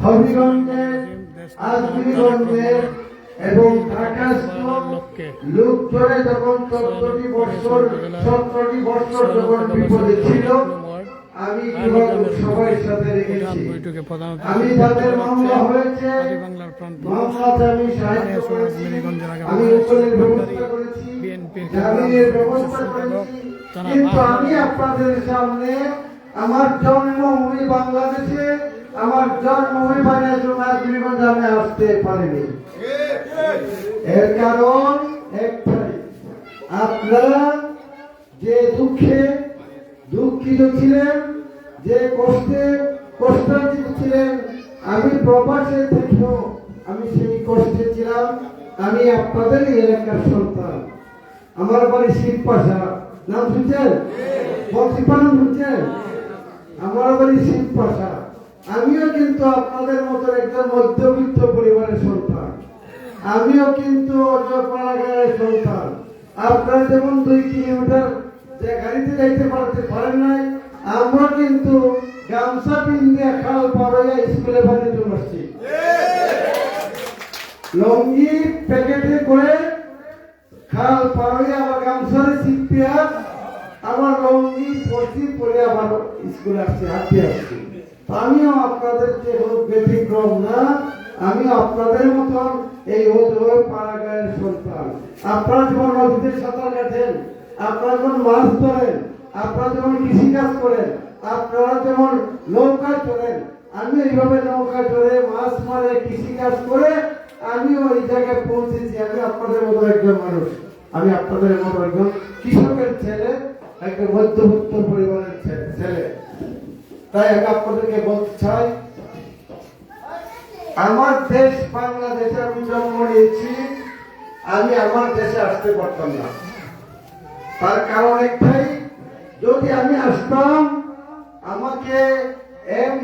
হবিগঞ্জে, আজমিরগঞ্জে এবং ঢাকা লোক জোরে যখন 17টি বছর যখন বিপদে ছিল, আমি সবাই সাথে রেখেছি। আমি যাদের মামলা হয়েছে মামলাতে আমি সাহায্য করেছি, আমি উকিলের ব্যবস্থা করেছি, জামিনের ব্যবস্থা করেছি। কিন্তু আমি আপনাদের সামনে আমার জন্মভূমি বাংলাদেশে, আমার জন্মভূমি বাংলাদেশে আমি আসতে পারিনি। এর কারণ একটাই, আপনারা যে দুঃখিত ছিলেন, যে কষ্টার্জিত ছিলেন, আমি প্রবাসে থেকেও আমি সেই কষ্টে ছিলাম। আমি আপনাদের এলাকার সন্তান। আমার বাড়ি শিবপাশা, নাম শুনছেন? বক্সিপাড়া শুনছেন? আমার বাড়ি শিবপাশা। আমিও কিন্তু আপনাদের মতো একজন মধ্যবিত্ত পরিবারের সন্তান। আমিও কিন্তু অজপাড়াগাঁয়ের সন্তান। আপনারা যেমন 2 কিলোমিটার যে গাড়িতে যাইতে পারেন নাই, আমরা কিন্তু গামছা পিন্দিয়া খাল পার হইয়া স্কুলে বাড়ি চলে আসছি। লঙ্গি প্যাকেটে করে খাল পার হইয়া আবার গামছারে চিপিয়া আমার লঙ্গি পড়ছি পরে আবার স্কুলে আসছি, হাঁটতে আসছি। আমিও আপনাদের যে ব্যতিক্রম না, আমি আপনাদের মতন এই পাড়াগাঁয়ের সন্তান। আপনারা যেমন নদীতে সাঁতার কাটেন, আপনারা যেমন মাছ ধরেন, আপনারা যেমন কৃষিকাজ করেন, আপনারা যেমন নৌকা চড়েন, আমি এইভাবে নৌকা চড়ে মাছ মারে কৃষিকাজ করে আমিও এই জায়গায় পৌঁছেছি। আমি আপনাদের মতো একজন মানুষ, আমি আপনাদের মতো একজন কৃষকের ছেলে, একটা মধ্যবিত্ত পরিবারের ছেলে। তাই আমি আপনাদেরকে বলতে চাই, আমার দেশ বাংলাদেশে আমি জন্ম নিয়েছি, আমি আমার দেশে আসতে পারতাম না। তার কারণ একটাই, যদি আমি আসতাম আমাকে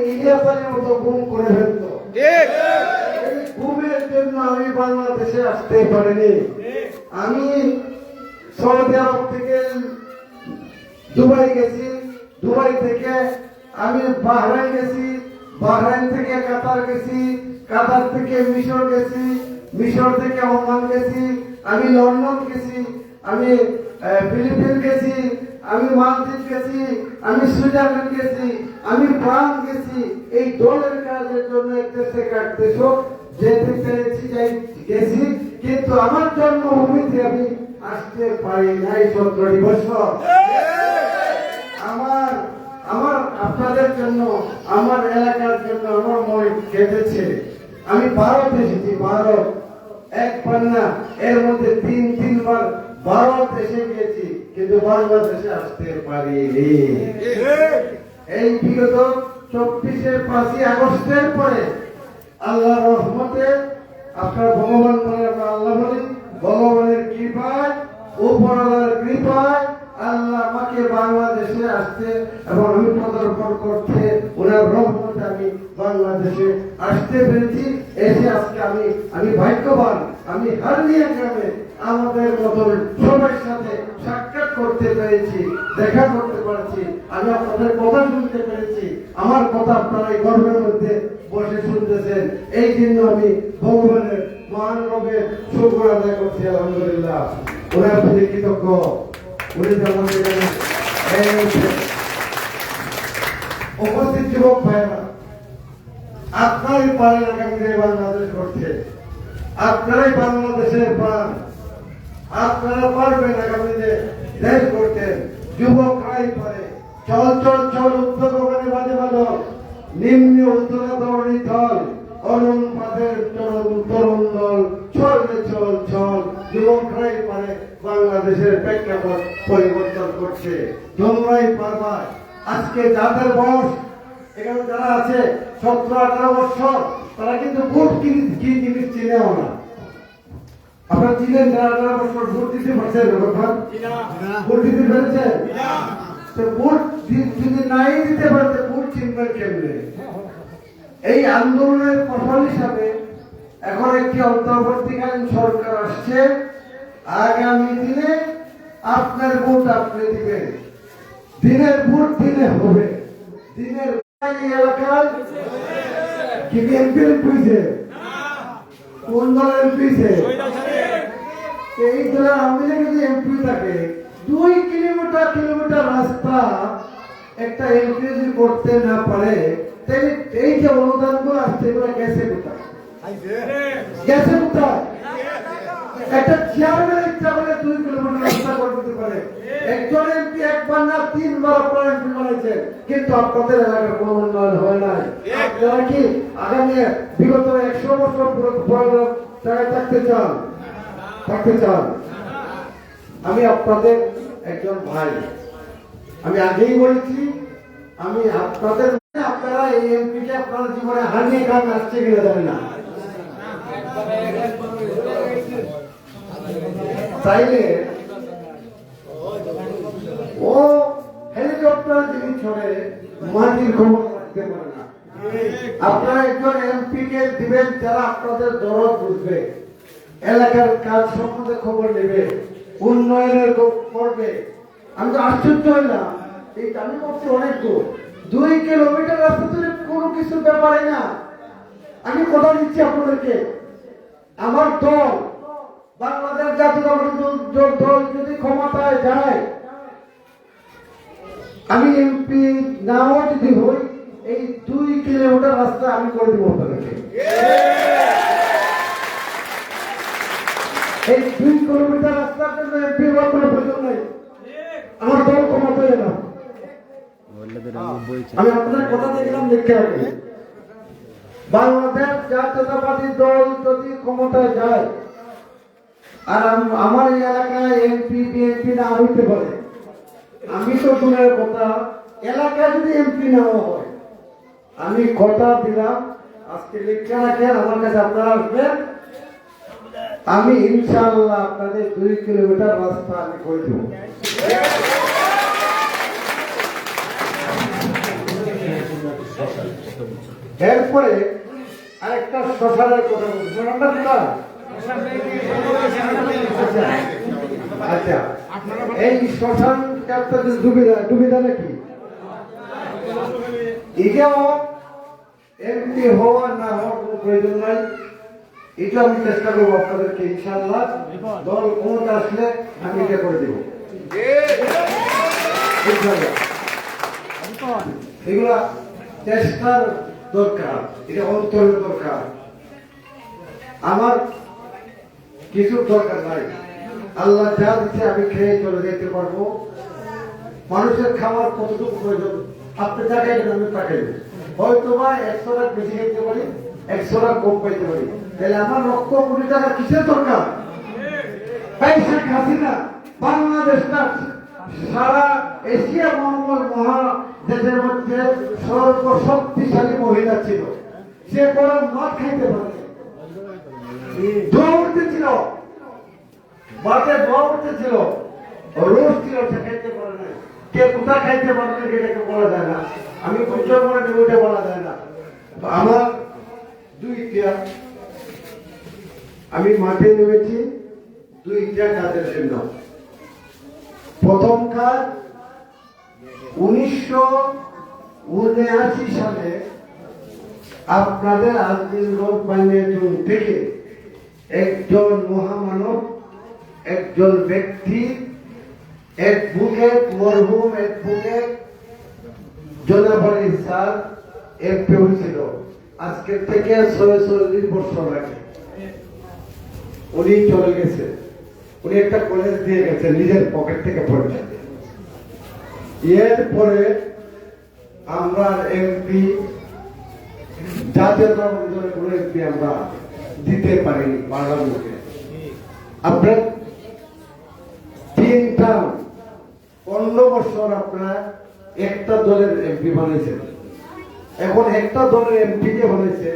ইলিয়াস আলীর মতো গুম করে ফেলতো। এই গুমের জন্য আমি বাংলাদেশে আসতে পারিনি। আমি সৌদি আরব থেকে দুবাই গেছি, দুবাই থেকে আমি বাহরাইন গেছি, বাহরাইন থেকে কাতার গেছি, কাতার থেকে মিশর গেছি, মিশর থেকে ওমান গেছি, আমি লন্ডন গেছি, আমি ফিলিপিন গেছি, আমি মালদ্বীপ গেছি, আমি সুইজারল্যান্ড গেছি, আমি ফ্রান্স গেছি। এই দলের কাজের জন্য এক দেশ থেকে এক দেশ যেতে পেরেছি, গেছি, কিন্তু আমার জন্মভূমিতে আমি আসতে পারি নাই 17 বছর। আমার আপনাদের জন্য, আমার এলাকার জন্য আমার মনে কেঁদেছে। আমি ভারত এসেছি, ভারত একবার না, এর মধ্যে 3-3 বার ভারত এসে গেছি, কিন্তু বাংলাদেশে আসতে পারিনি। এই বিগত 24 আগস্টের পরে আল্লাহর রহমতে, আপনার ভগবান বলে আল্লাহ বলি, ভগবানের কৃপায়, উপরওয়ালার কৃপায় আল্লাহ আমাকে বাংলাদেশে আসতে এবং আমি পদার্পণ করতে, ওনার রহমতে আমি বাংলাদেশে আসতে পেরেছি। এসে আজকে আমি ভাগ্যবান, আমি হারনিয়া গ্রামে আমাদের মতন সবার সাথে সাক্ষাৎ করতে পেরেছি, দেখা করতে পেরেছি, আমি আপনাদের কথা শুনতে পেরেছি। আমার কথা আপনারা এই গর্বের মধ্যে বসে শুনতেছেন। এই জন্য আমি ভগবানের মহান রবের শুকর আদায় করছি, আলহামদুলিল্লাহ। ওনার প্রতি কৃতজ্ঞ। উপস্থিত যুবক ভাইরা, আপনারাই পারেন আগামী বাংলাদেশ করতে, আপনারাই বাংলাদেশের প্রাণ, আপনারা পারবেন আগামী দেশ করতে। যুবকরাই পারে। চল চল চল উদ্যোগ ওখানে বাজে বাজো, নিম্ন উত্তরা দৌড়ি দল, অরুণ পাদের তরুণ দল, চল চল চল। যুবকরাই পারে বাংলাদেশের প্রেক্ষাপট পরিবর্তন করছে। তোমরাই পারবা। আজকে যাদের বয়স এখানে যারা আছে 17-18 বছর, তারা কিন্তু ভোট কি জিনিস চিনেও না। আপনারা চিনেন যারা 18 বছর ভোট দিতে পারছেন? ভোট দিতে পেরেছেন? ভোট যদি নাই দিতে পারতে ভোট চিনবেন কেমনে? এই আন্দোলনের ফসল হিসাবে এখন একটি অন্তর্বর্তীকালীন সরকার আসছে। আগামী দিনে আপনার ভোট আপনি দিবেন, দিনের ভোট দিনে হবে। দিনের এলাকায় কি এমপি হয়েছে? কোন দলের এমপি? এই দলের আওয়ামী লীগের যদি এমপি থাকে 2 কিলোমিটার রাস্তা একটা এমপি যদি করতে না পারে, তাহলে এই যে অনুদানগুলো আসছে এগুলো গেছে কোথায়? গেছে কোথায়? একটা চেয়ারম্যান ইচ্ছা করলে 2 কিলোমিটার রাস্তা করে দিতে পারে। একজন এমপি একবার না 3 বার আপনারা এমপি বানাইছেন, কিন্তু আপনাদের এলাকার কোনো উন্নয়ন হয় নাই। আপনারা কি আগামী বিগত 100 বছর পুরো জায়গায় থাকতে চান? আমি আপনাদের একজন ভাই, আমি আগেই বলেছি, আমি আপনারা এই এমপিকে আপনার জীবনে হারিয়ে খান আসছে কিনা জানি না। তাইলে ও হেলিকপ্টার যিনি ছড়ে মাটির খবর রাখতে পারে না। আপনারা একজন এমপি কে দিবেন যারা আপনাদের দরদ বুঝবে, এলাকার কাজ সম্বন্ধে খবর নেবে, উন্নয়নের করবে। আমি তো আশ্চর্য হইলাম, এই আমি করছি অনেক দূর, 2 কিলোমিটার রাস্তা তুলে কোনো কিছু ব্যাপারে না। আমি কথা দিচ্ছি আপনাদেরকে, আমার দল বাংলাদেশ জাতীয়তাবাদী দল যদি ক্ষমতায় যায়, আমি এমপি নাও যদি হই, এই 2 কিলোমিটার রাস্তা আমি করে দিব আপনাদেরকে। এই 2 কিলোমিটার রাস্তার জন্য এমপি হওয়ার কোনো প্রয়োজন নেই। আমার দল ক্ষমতায় এলাম, আমি আপনাদের কথা দেখলাম, দেখতে হবে বাংলাদেশ জাতীয়তাবাদী দল যদি ক্ষমতায় যায় আর আমার এই এলাকায় এমপি বিএনপি না হইতে পারে, আমি তো দূরের কথা, এলাকায় যদি এমপি না হয়, আমি কথা দিলাম, আজকে লিখে রাখেন, আমার কাছে আপনারা আসবেন, আমি ইনশাআল্লাহ আপনাদের 2 কিলোমিটার রাস্তা আমি করে দেব। এরপরে আরেকটা শ্মশানের কথা বলছি, আচ্ছা, এই শ্মশান সুবিধা নাকি এটাও এমপি হওয়ার না হওয়ার কোনো প্রয়োজন নাই। এটা আমি চেষ্টা করবো আপনাদেরকে, ইনশাআল্লাহ দল ক্ষমতা আসলে আমি এটা করে দেব। এগুলা চেষ্টার দরকার, এটা অন্তরের দরকার। আমার কিছু দরকার নাই, আল্লাহ যা দিচ্ছে আমি খেয়ে চলে যেতে পারবো। মানুষের খাওয়ার কতটুকু প্রয়োজন আপনি তাকাই, আমি তাকাই, হয়তো বা 100 টাকা বেশি খেতে পারি, 100 টাকা কম পাইতে পারি, তাহলে আমার লক্ষ কোটি টাকা কিসের দরকার? শেখ হাসিনা বাংলাদেশটা সারা এশিয়া মহাদেশের মধ্যে সর্বশক্তিশালী মহিলা ছিল, সে বড় মদ খাইতে পারে, দৌড়তে ছিল, মাঠে দৌড়তে ছিল, রোজ ছিল, সে খাইতে পারে না। কে কোথা খাইতে পারে না এটাকে বলা যায় না, আমি পরিচয় করে দেবো, এটা বলা যায় না। আমার 2টা, আমি মাঠে নেমেছি 2টা কাজের জন্য। প্রথম কাজ 1979 সালে আপনাদের আজমিরগঞ্জ বানিয়াচং থেকে একজন মহামানব, একজন ব্যক্তি, অ্যাডভোকেট, মরহুম অ্যাডভোকেট জনাব আলী স্যার এমপি হয়েছিল, আজকের থেকে 46 বছর আগে। উনি চলে গেছে, উনি একটা কলেজ দিয়ে গেছে নিজের পকেট থেকে পড়ে। এরপরে আমরা এমপি জাতীয়তাবাদী দলের কোনো এমপি আমরা দিতে পারিনি পার্লামেন্টে। আপনার 3 টার্ম 15 বছর আপনারা একটা দলের এমপি বানিয়েছেন, এখন একটা দলের এমপি যে বানিয়েছে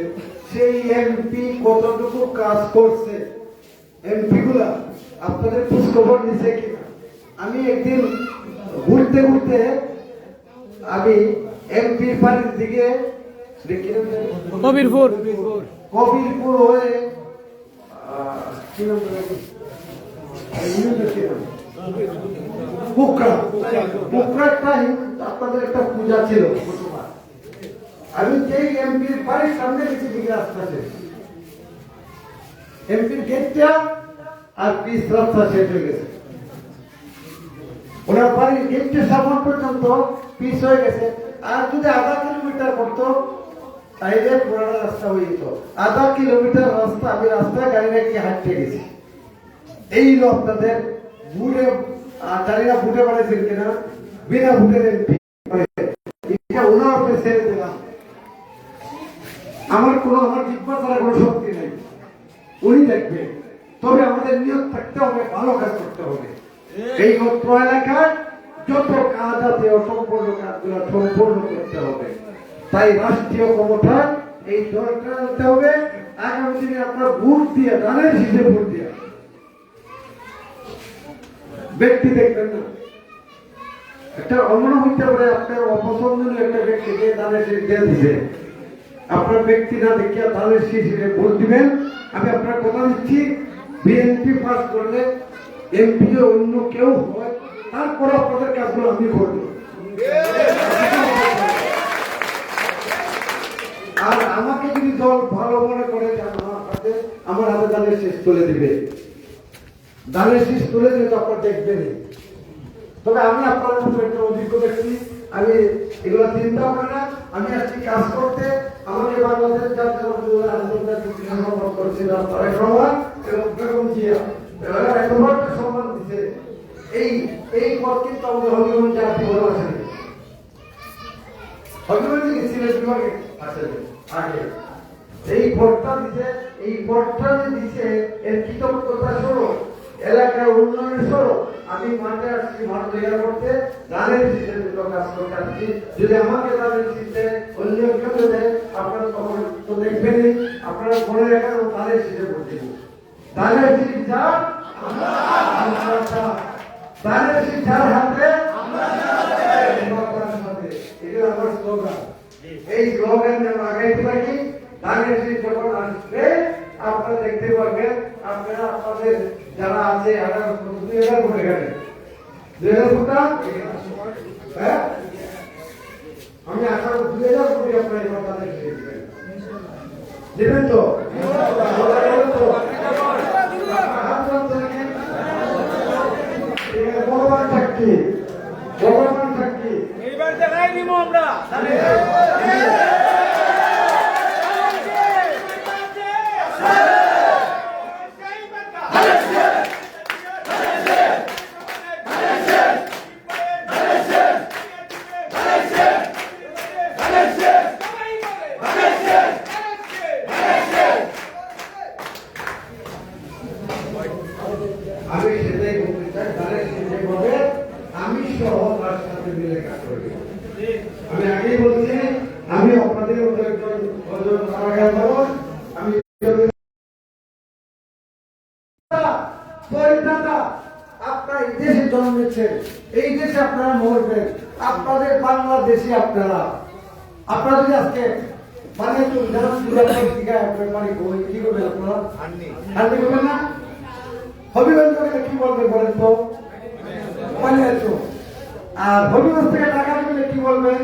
সেই এমপি কতটুকু কাজ করছে, এমপি গুলা আপনাদের খোঁজ খবর নিছে কিনা? আমি একদিন ঘুরতে ঘুরতে আমি এমপি বাড়ির দিকে কবিরপুর হয়ে আপনাদের একটা পূজা ছিল, আমি যেই এমপির বাড়ির সামনে গেছি দিকে রাস্তা শেষ, এমপির গেটটা আর পিস রাস্তা শেষ হয়ে গেছে। ওনার বাড়ির গেটের সামনে পর্যন্ত পিস হয়ে গেছে। আর যদি আধা কিলোমিটার করতো তাইলে পুরানো রাস্তা হয়ে যেত। আধা কিলোমিটার রাস্তা আমি রাস্তায় গাড়ি রেখে হাঁটতে গেছি। এই হলো আপনাদের বুটে, জানি না বুটে বানাইছেন কিনা, বিনা বুটের এমপি ওনার উপরে ছেড়ে দিলাম। আমার জিজ্ঞাসা করার কোনো শক্তি নেই, উনি দেখবে। তবে আমাদের নিয়ত থাকতে হবে, ভালো কাজ করতে হবে। এই অত্র এলাকায় যত কাজ আছে অসম্পূর্ণ কাজগুলো সম্পূর্ণ করতে হবে। তাই রাষ্ট্রীয় ক্ষমতা এই দলটা আনতে হবে। আগামী দিনে আপনার ভোট দিয়ে, ধানের শীষে ভোট দিয়ে, ব্যক্তি দেখবেন না। একটা অমন হইতে পারে আপনার অপছন্দনীয় একটা ব্যক্তিকে ধানের শীষ দিয়ে দিবে, আপনার ব্যক্তি না দেখিয়া ধানের শীষে ভোট দিবেন। আমি আপনার কথা দিচ্ছি, বিএনপি পাস করলে এমপি অন্য কেউ হয়, তারপরে আপনাদের কাজগুলো আমি করবো। আর আমাকে যদি দল ভালো মনে করে আমার হাতে ধানের শীষ তুলে দিবে, ধানের শীষ তুলে দিলে তো আপনার দেখবেন। তবে আমি আপনার মতো একটা অভিজ্ঞ ব্যক্তি, আমি এগুলো চিন্তা করি না। আমি আজকে কাজ করতে আমাকে বাংলাদেশ সম্মান করেছিল তারেক রহমান এবং বেগম জিয়া সম্মান দিচ্ছে। এই পদ কিন্তু আমাদের হবিগঞ্জ জাতি ভালোবাসেন। হবিগঞ্জে গেছিলেন বিভাগে আগে এই পদটা দিচ্ছে, এই পদটা যে দিচ্ছে এর কৃতজ্ঞতা স্বরূপ, এলাকার উন্নয়নের স্বরূপ আমি মাঠে আসছি, মাঠ তৈরি করতে, ধানের শীষের কাজ করতে আসছি। যদি আমাকে ধানের শীষে অন্য কেউ দেয়, আপনারা তখন তো দেখবেনই, আপনারা মনে রাখেন ধানের শীষে ভোট দিব। ধানের শীষ যার, ধানের শীষ যার হাতে, এটা আমার স্লোগান। এই স্লোগান যেন আগাইতে থাকি। ধানের শীষ যখন আসবে আপনারা দেখতে পারবেন, আপনারা আপনাদের যারা আছে 2000 ভোটে গেলেন, 2000 ভোটটা হ্যাঁ, আমি আশা করি 2000 ভোটে আপনারা এবার তাদের দেবেন তো। ভগবান সাক্ষী, ভগবান সাক্ষী, এইবার দেখাই দিব আমরা। আমি সেটাই বলতে চাই, ধানের শীষে হবে আমি সহ তার সাথে মিলে কাজ করবো। আমি আগেই বলছি, আমি আপনাদের মতো একজন আমি আপনারা এই দেশে জন্মেছেন, এই দেশে আপনারা মরবেন, আপনাদের বাংলাদেশি আপনারা। আপনারা যদি আজকে মানে কি করবেন, আপনারা হান্ডি করবেন না? হবিগঞ্জ থেকে কি বলবে বলেন তো? আর হবিগঞ্জ থেকে টাকা দিলে কি বলবেন?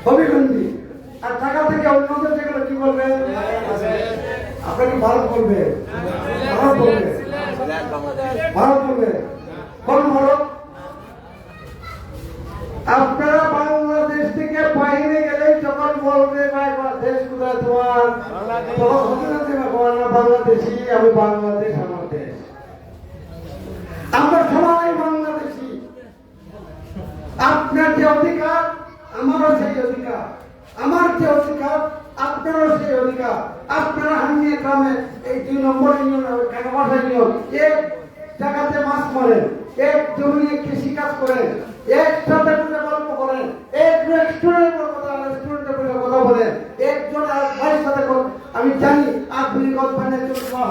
হবিগঞ্জি। আর টাকা থেকে অন্যদের যেগুলো কি বলবেন? আপনাকে ভারত বলবে, ভারত বলবে, ভারত বলবে। কোন ভারত? আপনারা বাংলাদেশ থেকে বাইরে গেলেই যখন বলবে দেশ কোথায় তোমার, বাংলাদেশি, আমি বাংলাদেশ আমার দেশ, আমরা সবাই বাংলাদেশি। আপনার যে অধিকার আমারও সেই অধিকার, আমার যে অধিকার আপনারও সেই অধিকার। আপনারা হাঙ্গিয়া গ্রামে এই 2 নম্বর ইউনিয়ন কাটাবাসা ইউনিয়ন এক জায়গাতে মাছ মারেন, এক জমি কৃষি কাজ করেন, একসাথে গল্প করেন, এক রেস্টুরেন্টের কথা বলেন, একজন আর ভাইয়ের সাথে। আমি জানি আপনি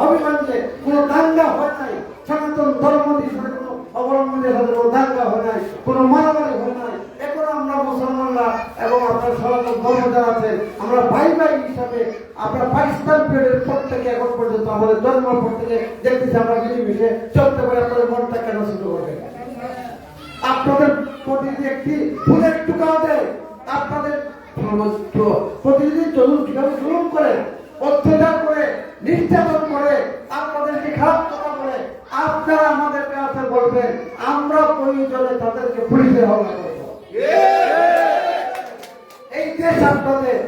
হবিগঞ্জে কোনো দাঙ্গা হয় নাই, সনাতন ধর্ম কোনো অবলম্বনের সাথে কোনো দাঙ্গা হয় নাই, কোনো মারামারি হয় নাই। এখন আমরা মুসলমানরা এবং আপনার সনাতন ধর্ম যারা আছে, আমরা ভাই ভাই হিসাবে আমরা পাকিস্তান পিরিয়ডের পর থেকে এখন পর্যন্ত আমাদের জন্মের পর থেকে দেখতেছি আমরা মিলেমিশে চলতে পারি। আপনাদের মনটা কেন শুরু করবে? আপনাদের প্রতি একটি ফুলের টুকাও দেয়, আপনাদের প্রতিদিন চলুন কিভাবে জুলুম করে, অত্যাচার করে, নির্যাতন করে, আপনাদেরকে খারাপ কথা বলে, আপনারা আমাদের কাছে বলবেন, আমরা প্রয়োজনে তাদেরকে পুলিশে হামলা করব। এই দেশ আপনাদের,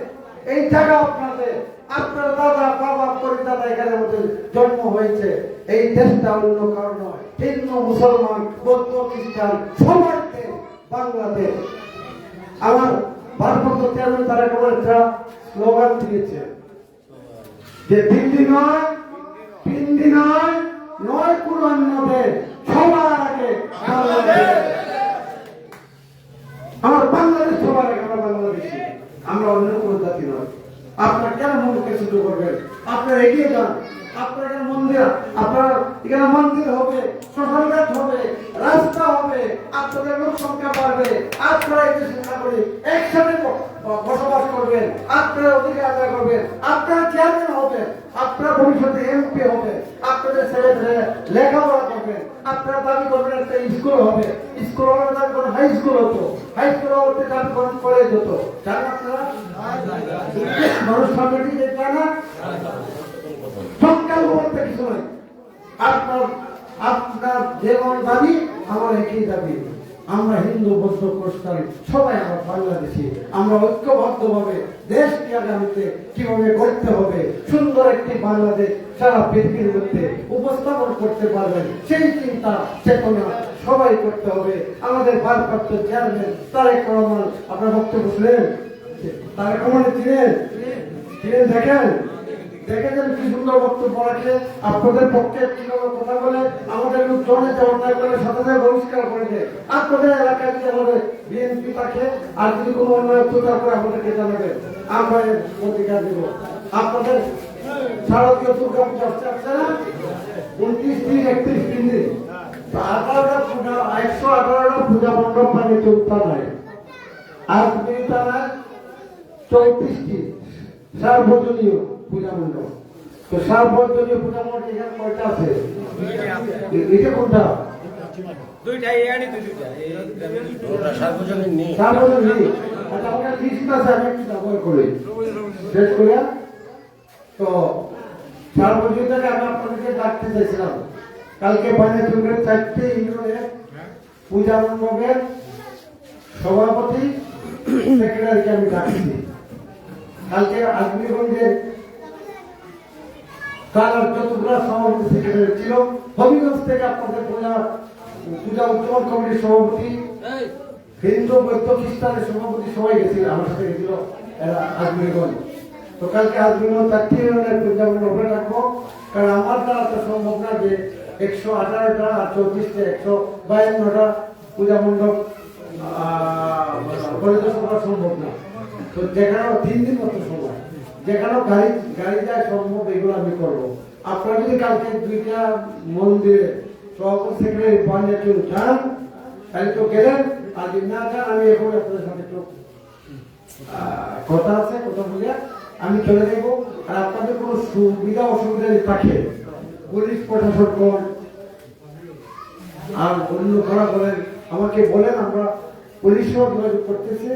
এই জায়গা আপনাদের, আপনার দাদা বাবা পরিদাদা এখানে আমাদের জন্ম হয়েছে। এই দেশটা অন্য কারণ নয়, হিন্দু মুসলমান বৌদ্ধ খ্রিস্টান সবার দেশ বাংলাদেশ। আমার ভারপ্রাপ্ত চেয়ারম্যান তারা কেবল একটা স্লোগান দিয়েছে যে দিল্লি নয়, পিন্ডি নয়, নয় কোন অন্য দেশ, সবার আগে বাংলাদেশ। আমার বাংলাদেশ সবার আগে, আমরা বাংলাদেশি, আমরা অন্য কোনো জাতি নয়। আপনার কেন মনকে শুরু করবেন? আপনারা এগিয়ে যান। আপনার এখানে মন্দির, আপনার এখানে মন্দির হবে, শ্মশানঘাট হবে, রাস্তা হবে, আপনাদের লোক সংখ্যা বাড়বে, আপনারা এই দেশের নাগরিক একসাথে বসবাস করবেন, আপনারা অধিকার আদায় করবেন, আপনারা চেয়ারম্যান হবেন, আপনারা ভবিষ্যতে এমপি হবে, আপনাদের ছেলে লেখাপড়া করবেন, আপনারা দাবি করবেন একটা স্কুল হবে, স্কুল হলে দাবি করেন হাই স্কুল হতো, হাই স্কুল হতে দাবি করেন কলেজ হতো। জানেন আপনারা মানুষ সামনে দিয়ে যায় না, সংখ্যা বলতে কিছু নয়। আপনার যেমন দাবি আমার একই দাবি। আমরা হিন্দু বৌদ্ধ খ্রিস্টান সবাই আমরা বাংলাদেশি। আমরা ঐক্যবদ্ধ ভাবে দেশকে আগামীতে কিভাবে গড়তে হবে, সুন্দর একটি বাংলাদেশ সারা পৃথিবীর মধ্যে উপস্থাপন করতে পারবেন, সেই চিন্তা চেতনা সবাই করতে হবে। আমাদের ভারপ্রাপ্ত চেয়ারম্যান তারেক রহমান, আপনার বক্তব্য শুনেন, তারেক রহমান ছিলেন দেখেন দেখেছেন কি সুন্দর বক্তব্য রাখে, আপনাদের পক্ষে কিভাবে কথা বলে, আমাদের লোকজনে যে অন্যায় করে সাথে সাথে বহিষ্কার করে দেয়। আপনাদের এলাকায় যদি আমাদের বিএনপি থাকে আর যদি কোনো অন্যায় অত্যাচার করে আমাদেরকে জানাবেন, আমরা এর অধিকার দেব। আপনাদের শারদীয় দুর্গা পূজা আসছে না, 29 দিন 31 দিন 18টা পূজা, 118টা পূজা মণ্ডপ মানে চলতা নাই, আর তা নাই 34টি সার্বজনীয় পূজা মণ্ডপ। তো সার্বজনীয় পূজা মণ্ডপ এখানে কয়টা আছে? এটা কোনটা? দুইটাই, এখানে দুইটা সার্বজনীন নেই। সার্বজনীন আচ্ছা, আমরা লিস্ট আছে, আমি একটু ব্যবহার করি শেষ করে। তো সার্বজনীনটাকে আমি আপনাদেরকে ডাকতে চাইছিলাম, কালকে বানিয়াচুরের 4টে ইউনিয়নের পূজা মণ্ডপের সভাপতি সেক্রেটারিকে আমি ডাকছি। কালকে আজমিরগঞ্জের কালার যতগুলা সভাপতি সেক্রেটারি ছিল, হবিগঞ্জ থেকে আপনাদের পূজা উত্তোলন কমিটির সভাপতি, হিন্দু বৌদ্ধ খ্রিস্টানের সভাপতি সবাই গেছিল, আমার সাথে গেছিল আজমিরগঞ্জ। তো কালকে আজমিরগঞ্জ 4টি ইউনিয়নের পূজা মণ্ডপে রাখবো, কারণ আমার দ্বারা তো সম্ভব না যে 118টা আর 34টা 152টা পূজা মণ্ডপ পরিদর্শন করা সম্ভব না। তো যেখানেও 3 দিন মতো সময়, যেখানেও গাড়ি যায় সম্ভব, এগুলো আমি করবো। আপনারা যদি কালকে 2টা মন্দিরে সভাপতি সেক্রেটারি বানিয়াচুর যান তাহলে তো গেলেন, আর যদি না যান আমি এখন আপনাদের সাথে একটু কথা আছে, কথা বলে আমি চলে যাবো। আর আপনাদের কোনো সুবিধা অসুবিধা থাকে, পুলিশ প্রশাসন কোন আর অন্য করা বলেন, আমাকে বলেন, আমরা পুলিশও যোগাযোগ করতেছি,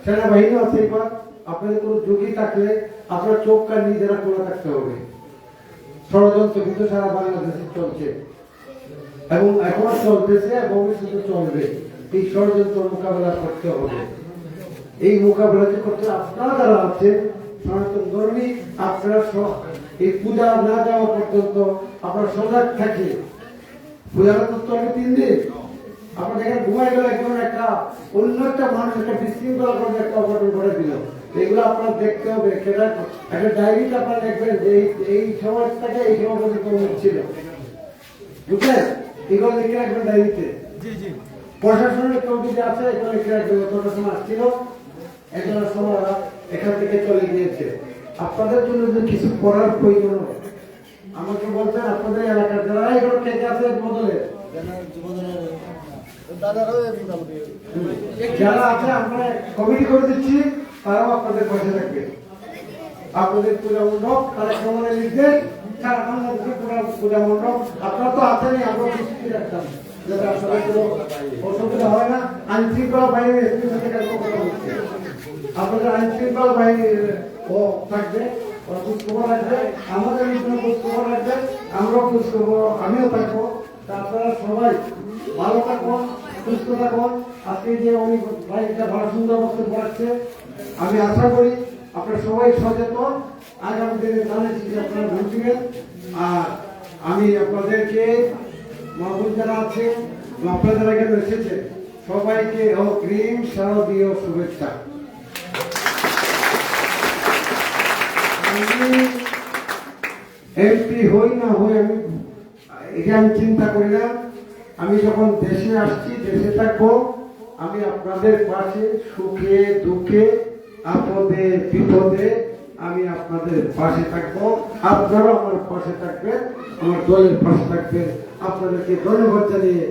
সেনাবাহিনী আছে। এবার আপনাদের কোনো ঝুঁকি থাকলে আপনার চোখ কান নিজেরা খোলা থাকতে হবে। ষড়যন্ত্র কিন্তু সারা বাংলাদেশে চলছে এবং এখন চলতেছে, ভবিষ্যতে চলবে। এই ষড়যন্ত্র মোকাবেলা করতে হবে। এই মোকাবেলা করতে আপনারা যারা আছে সনাতন ধর্মী, আপনারা এই পূজা না যাওয়া পর্যন্ত আপনারা সজাগ থাকে। পূজাটা তো চলবে 3 দিন। আপনার দেখেন ঘুমাই গেল একজন একটা অন্য একটা মানুষ একটা বিশৃঙ্খলা করে একটা অঘটন করে দিল, এগুলো আপনার দেখতে হবে। সেটা একটা ডায়েরিতে আপনারা দেখবেন যে এই সময় থেকে এই সময় পর্যন্ত ছিল, বুঝলেন? এগুলো লিখে রাখবেন ডায়েরিতে। প্রশাসনের কেউ যদি আছে এগুলো লিখে রাখবেন, কতটা সময় আসছিল, একজনের সময় এখান থেকে চলে গিয়েছে। আপনাদের জন্য যদি কিছু করার প্রয়োজন আমাকে বলছেন, আপনাদের এলাকার যারা এগুলো কে কে আছে বদলে যারা আছে আমরা কমিটি করে দিচ্ছি, তারাও আপনাদের পাশে থাকবে। আপনাদের পূজা মণ্ডপ কার্যক্রমের নির্দেশ সারা বাংলাদেশের পূজা মণ্ডপ আপনারা তো আছেনই, আমরা দৃষ্টি রাখতাম যাতে আপনাদের কোনো অসুবিধা হয় না। আইন শৃঙ্খলা বাহিনীর এসপির সাথে কথা হচ্ছে। আপনাদের আইন শৃঙ্খলা বাহিনীর ও থাকবে, খোঁজ খবর রাখবে, আমাদের জন্য খোঁজ খবর রাখবে, আমরাও খোঁজ খবর, আমিও থাকবো। তা আপনারা সবাই ভালো থাকুন, সুস্থ থাকুন। আজকে যে উনি ভাই একটা ভালো সুন্দর বক্তব্য রাখছে, আমি আশা করি আপনারা সবাই সচেতন, আগামী দিনে জানেন যে আপনারা বুঝবেন। আর আমি আপনাদেরকে মাহবুব যারা আছে, আপনারা যারা এখানে এসেছে, সবাইকে অগ্রিম শারদীয় শুভেচ্ছা। এমপি হই না হই আমি এটা আমি চিন্তা করি না। আমি যখন দেশে আসছি, দেশে থাকবো, আমি আপনাদের পাশে সুখে দুঃখে আপদে বিপদে আমি আপনাদের পাশে থাকবো। আপনারাও আমার পাশে থাকবেন, আমার দলের পাশে থাকবেন। আপনাদেরকে ধন্যবাদ জানিয়ে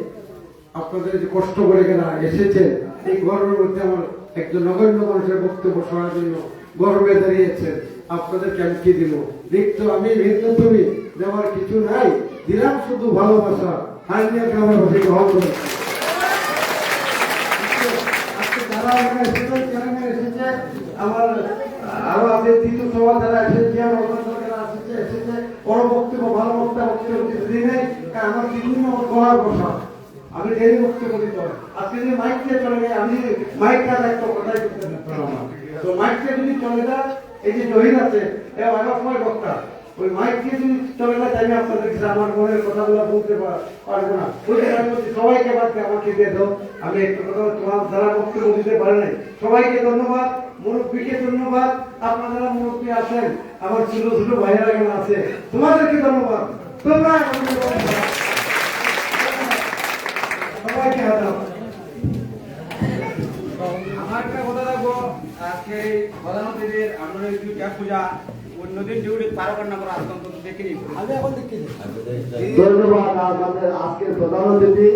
আপনাদের যে কষ্ট করে কেনা এসেছেন, এই গর্বের মধ্যে আমার একজন নগণ্য মানুষের বক্তব্য শোনার জন্য গর্বে দাঁড়িয়েছেন। আপনাদেরকে আমি কি দিব? লিখত আমি ভিন্ন তুমি, দেওয়ার কিছু নাই, দিলাম শুধু ভালোবাসা। হারিয়ে গ্রামের বসে গ্রহণ করে যারা এখানে এসেছেন, চেয়ারম্যান এসেছে, আমার আরো আমাদের দ্বিতীয় সভা যারা এসেছে, এসেছে বড় বক্তব্য, ভালো বক্তব্য দিই নাই। আমার বিভিন্ন গলার বসা, আমি ডেলি বক্তব্য দিতে হয়। আজকে যদি মাইক দিয়ে চলে যায়, আমি মাইকটা একটা কথাই করতে পারলাম। তো মাইকটা যদি চলে যায়, এই যে জহির আছে, আমার সময় বক্তা, ওই মাইক দিয়ে যদি চলে যায়, আমি আপনাদের আমার মনের কথাগুলো বলতে পারবো না। আমি বলছি সবাইকে বাদকে আমাকে দিয়ে দাও, আমি একটু কথা তোমার যারা বক্তব্য দিতে পারে নাই সবাইকে ধন্যবাদ, মুরব্বীকে ধন্যবাদ। আপনারা যারা মুরব্বী আছেন, আমার ছোট ছোট ভাইয়েরা এখানে আছে, তোমাদেরকে ধন্যবাদ। তোমরা সবাইকে হাতাও। আমার একটা কথা লাগবো, আজকে প্রধানমন্ত্রীদের আমরা পূজা নদীর ডিউটি পারো না করা আজকে দেখিনি। ধন্যবাদ আমাদের আজকের প্রধান অতিথি